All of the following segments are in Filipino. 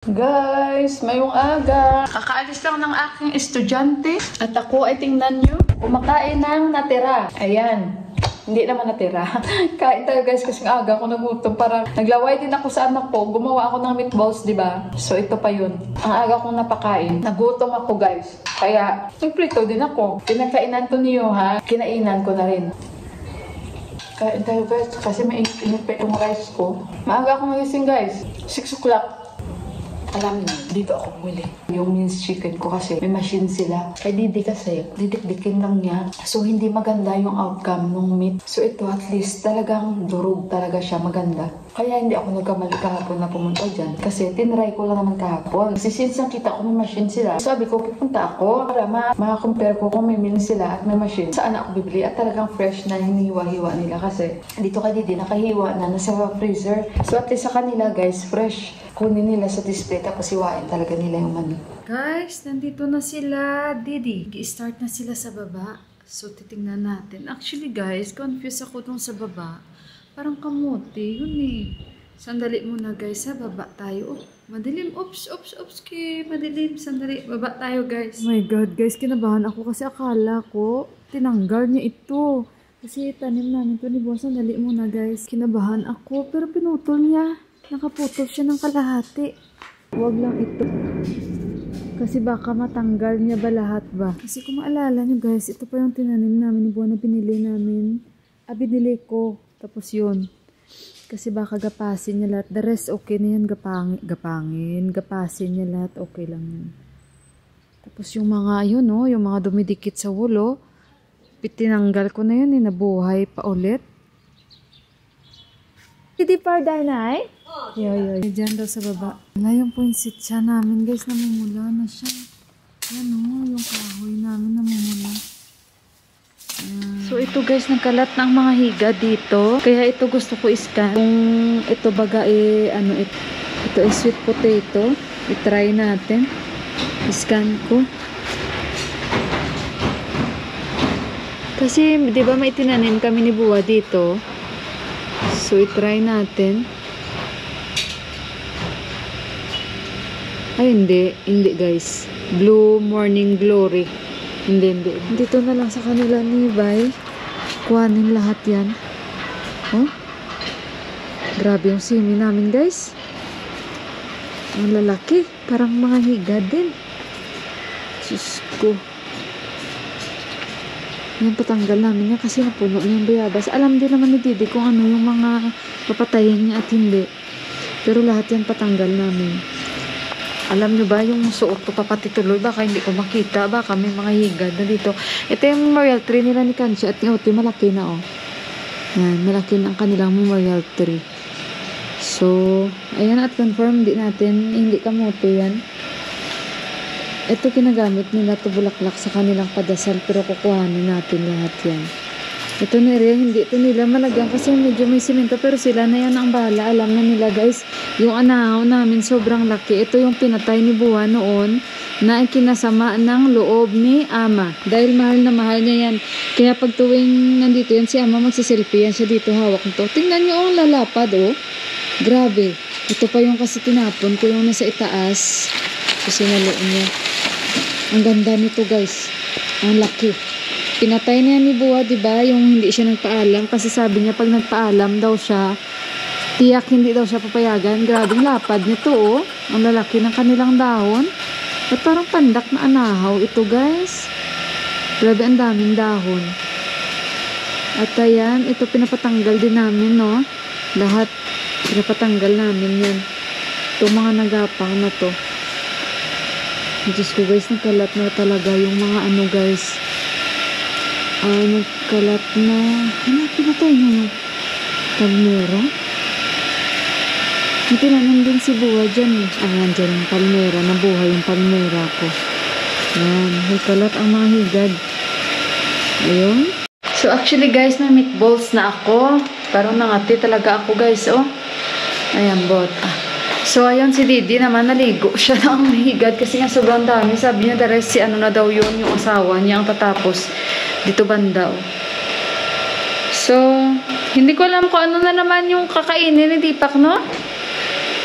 Guys, mayong aga. Kakaalis lang ng aking estudyante. At ako ay tingnan nyo, kumakain ng natira. Ayan. Hindi naman natira. Kain tayo guys kasi ng aga ako nagutom. Parang naglaway din ako sa anak ko. Gumawa ako ng meatballs, di ba? So ito pa yun. Ang aga kong napakain. Nagutom ako guys. Kaya nagprito din ako. Pinakainan to niyo ha. Kinainan ko na rin. Kain tayo guys kasi mainit pa itong rice ko. Maaga ako nagising guys. 6 o'clock. Alam niyo, dito ako bumili. Yung minced chicken ko kasi may machine sila. Kay Didi kasi, didikdikin lang niya. So, hindi maganda yung outcome ng meat. So, ito at least talagang durog talaga siya maganda. Kaya hindi ako nagkamali kahapon na pumunta dyan. Kasi tinry ko lang naman kahapon. Kasi since nakita ko may machine sila, sabi ko, pupunta ako para makakompare ko kung may meal sila at may machine. Saan ako bibili? At talagang fresh na hinihiwa-hiwa nila kasi dito kay Didi nakahiwa na nasa freezer. So, at least sa kanila guys, fresh. Kunin nila sa display tapos hiwain talaga nila yung mani. Guys, nandito na sila, Didi. I-start na sila sa baba. So, titingnan natin. Actually, guys, confused ako dun sa baba. Parang kamote. Yun eh. Sandali muna, guys. Sa baba tayo. Oh, madilim. Oops. Madilim. Sandali. Baba tayo, guys. Oh my God, guys. Kinabahan ako kasi akala ko tinanggal niya ito. Kasi tanim namin ito ni Boss. Sandali muna, guys. Kinabahan ako. Pero pinutol niya. Nakaputol siya ng kalahati. Huwag lang ito. Kasi baka matanggal niya ba lahat ba? Kasi kung maalala nyo guys, ito pa yung tinanim namin ni Buwan na pinili namin. Binili ko. Tapos yun. Kasi baka gapasin niya lahat. The rest okay na yan. Gapasin niya lahat. Okay lang yun. Tapos yung mga yun oh, yung mga dumidikit sa wulo. Tinanggal ko na yun eh. Nabuhay pa ulit. Hindi pa danay? Yo. Diyan daw sa baba. Wala yung poinset siya namin guys. Namumula na siya. Yan o. Yung kahoy namin namumula. So ito guys. Nagkalat ng mga higa dito. Kaya ito gusto ko iscan. Kung ito baga ito is sweet potato. I-try natin. Iscan ko. Kasi di ba may tinanim kami ni Buwa dito. So i-try natin. Ay, hindi guys. Blue Morning Glory. Hindi. Dito na lang sa kanila ni Bay. Kuhanin lahat yan. Oh. Grabe yung simi namin guys. Ang lalaki. Parang mga higa din. Diyos ko. Yan, patanggal namin yan kasi napuno niya yung bayabas. Alam din naman ni Didi kung ano yung mga papatayin niya at hindi. Pero lahat yan patanggal namin. Alam nyo ba, yung suot ko papatituloy, baka hindi ko makita, baka may mga higad na dito. Ito yung memorial tree nila ni Kanchi at ni Oti, malaki na oh. Yan, malaki na ang kanilang memorial tree. So, ayan at confirm din natin, hindi kamote yan. Ito ginagamit nila to bulaklak sa kanilang padasal, pero kukuhanin natin lahat yan. Ito na rin, hindi ito nila malagyan kasi medyo may simento, pero sila na yan ang bahala. Alam na nila guys, yung anahaw namin sobrang laki. Ito yung pinatay ni Buwa noon na kinasama ng loob ni Ama. Dahil mahal na mahal niya yan. Kaya pag tuwing nandito yan si Ama, magsiselfie yan siya dito, hawak nito. Tingnan nyo ang lalapad oh. Grabe. Ito pa yung kasi tinapon ko yung nasa itaas. Kasi naloon niya. Ang ganda nito guys. Ang laki. Pinatay na yan ni Buwa, diba? Yung hindi siya nagpaalam. Kasi sabi niya, pag nagpaalam daw siya, tiyak hindi daw siya papayagan. Grabing lapad nito, oh. Ang lalaki ng kanilang dahon. At parang pandak na anahaw ito, guys. Grabe, ang daming dahon. At ayan, ito pinapatanggal din namin, no? Lahat, pinapatanggal namin yan. Itong mga nagapang na to. Diyos ko, guys, nagkalat na talaga yung mga ano, guys. Nagkalat na. Pinatay na yung palmera. May tinanim din si Buwa dyan. Ayan, dyan yung palmera. Nabuhay yung palmera ko. Ayan, nagkalat ang mga higad. Ayun. So, actually guys, may meatballs na ako. Parang nangati talaga ako guys, oh. Ayan, bot. So, ayun, si Didi naman, naligo siya ng higad kasi nga sobrang dami. Sabi niya, the rest, si ano na daw yun, yung asawa niya ang tatapos dito banda. So, hindi ko alam kung ano na naman yung kakainin ni Deepak, no?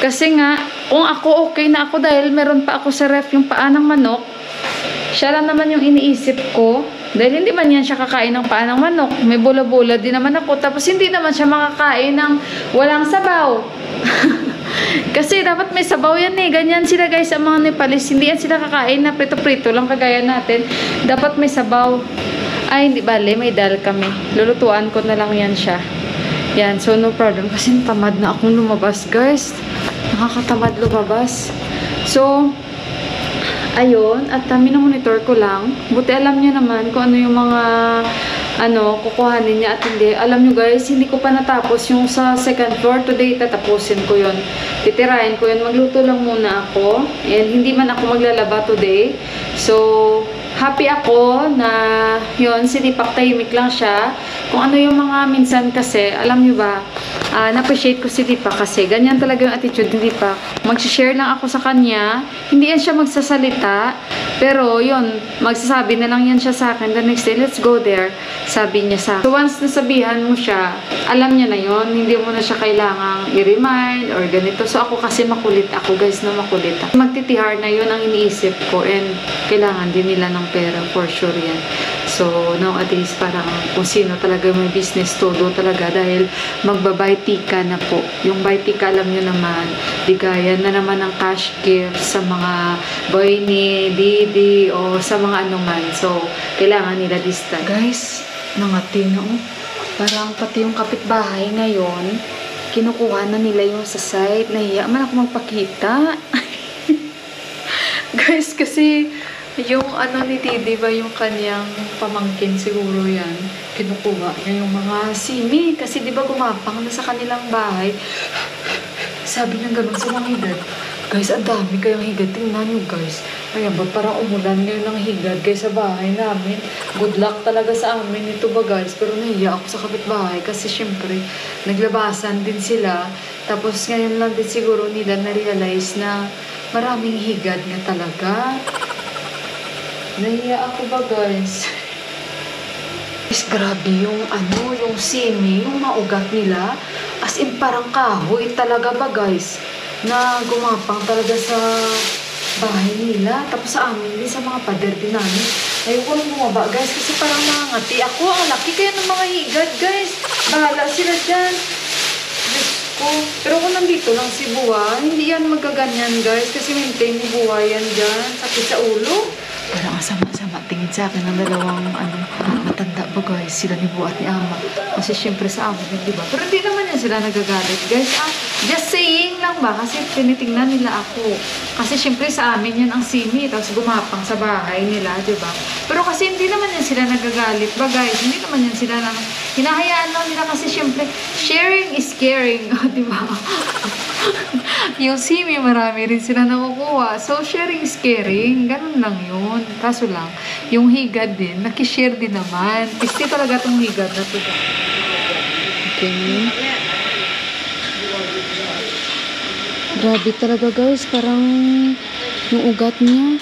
Kasi nga, kung ako okay na ako dahil meron pa ako sa ref yung paa ng manok, siya lang naman yung iniisip ko. Dahil hindi man yan siya kakain ng paa ng manok. May bula-bula din naman ako. Tapos hindi naman siya makakain ng walang sabaw. Kasi dapat may sabaw yan eh. Ganyan sila guys sa mga Nepalese. Hindi yan sila kakain na prito-prito lang kagaya natin. Dapat may sabaw. Ay, hindi bale. May dal kami. Lulutuan ko na lang yan siya. Yan. So, no problem. Kasi tamad na akong lumabas guys. Nakakatamad lumabas. So, ayun, at minamonitor ko lang. Buti alam niya naman kung ano yung mga kukuhanin niya at hindi. Alam niyo guys, hindi ko pa natapos yung sa second floor. Today, tatapusin ko yun. Titirahin ko yun. Magluto lang muna ako. And hindi man ako maglalaba today. So, happy ako na yun, si Deepak tahimik lang siya. Kung ano yung mga minsan kasi, alam niyo ba, na-appreciate ko si Deepak kasi ganyan talaga yung attitude ni Deepak. Mag-share lang ako sa kanya. Hindi yan siya magsasalita. Pero yun, magsasabi na lang yan siya sa akin. The next day, let's go there. Sabi niya sa akin. So once nasabihan mo siya, alam niya na yun. Hindi mo na siya kailangang i-remind or ganito. So ako kasi makulit ako guys, na makulit ako. Magtitihar na yun ang iniisip ko and kailangan din nila ng pera for sure yan. So nowadays parang kung sino talaga may business todo talaga dahil magbabay-tika na po. Yung buy-tika alam nyo naman, bigayan na naman ng cash gift sa mga boy ni Didi o sa mga anuman. So kailangan nila this time. Guys, nangati na oh. Parang pati yung kapitbahay ngayon, kinukuha na nila yung sa site. Nahiya man ako magpakita. Guys, kasi yung ni Didi ba, yung kanyang pamangkin siguro yan, kinukuha niya yung mga simi. Kasi di ba gumapang na sa kanilang bahay. Sabi niya ganun sa mga higad. Guys, ang dami kayong higad. Tingnan nyo guys. Ayan ba, parang umulan ngayon ng higad guys sa bahay namin. Good luck talaga sa amin ito ba guys. Pero nahiya ako sa kapitbahay kasi syempre, naglabasan din sila. Tapos ngayon lang din siguro nila na-realize na maraming higad nga talaga. Nahiya ako ba guys? Guys, grabe yung yung simi, yung maugat nila. As in parang kahoy talaga ba guys? Na gumapang talaga sa bahay nila. Tapos sa amin din, sa mga pader din namin. Ayoko nang bumaba guys kasi parang nangangati ako. Ang laki kaya ng mga higad guys. Bahala sila dyan. Diyos ko. Pero kung nandito lang si Buwa, hindi yan magaganyan guys. Kasi maintain ni Buwa yan dyan. Sakit sa ulo. Parang sama-sama tingin sa akin ng dalawang matanda ba guys, sila ni Buwa at ni Ama. Kasi syempre sa amin yun, diba? Pero hindi naman yan sila nagagalit guys. Just saying lang ba? Kasi tinitingnan nila ako. Kasi syempre sa amin yan ang simi, tapos gumapang sa bahay nila, diba? Pero kasi hindi naman yan sila nagagalit ba guys? Hindi naman yan sila lang, hinahayaan lang nila kasi syempre sharing is caring, diba? Yung simi, marami rin sila nakukuha. So, sharing is caring. Ganun lang yun. Kaso lang, yung higad din, nakishare din naman. Pisti talaga itong higad na ito. Okay. Grabe talaga guys. Parang yung ugat niya.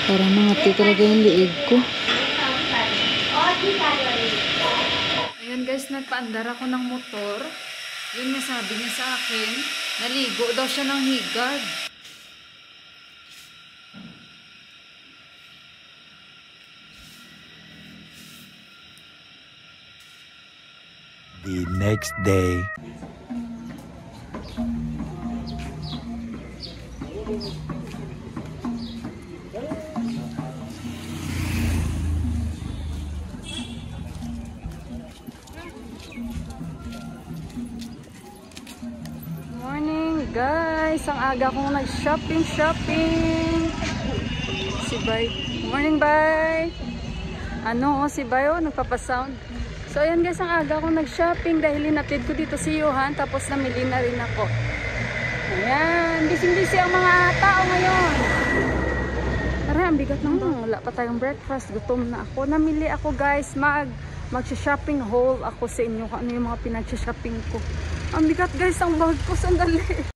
Parang mangati talaga yung liig ko. Ayan guys, nagpaandar ako ng motor. Yun nga sabi niya sa akin, naligo daw siya ng higad. The next day. Guys, ang aga kong nag-shopping. Si Bay. Morning, Bay. Si Bay, nagpapasound. So, ayan guys, ang aga kong nag-shopping dahil inatid ko dito si Johan, tapos namili na rin ako. Ayan, busy ang mga tao ngayon. Tara, ang bigat ng wala pa tayong breakfast. Gutom na ako. Namili ako guys, mag-shopping haul ako sa inyo. Ano yung mga pinag-shopping ko. Ang bigat guys, ang bag ko. Sandali.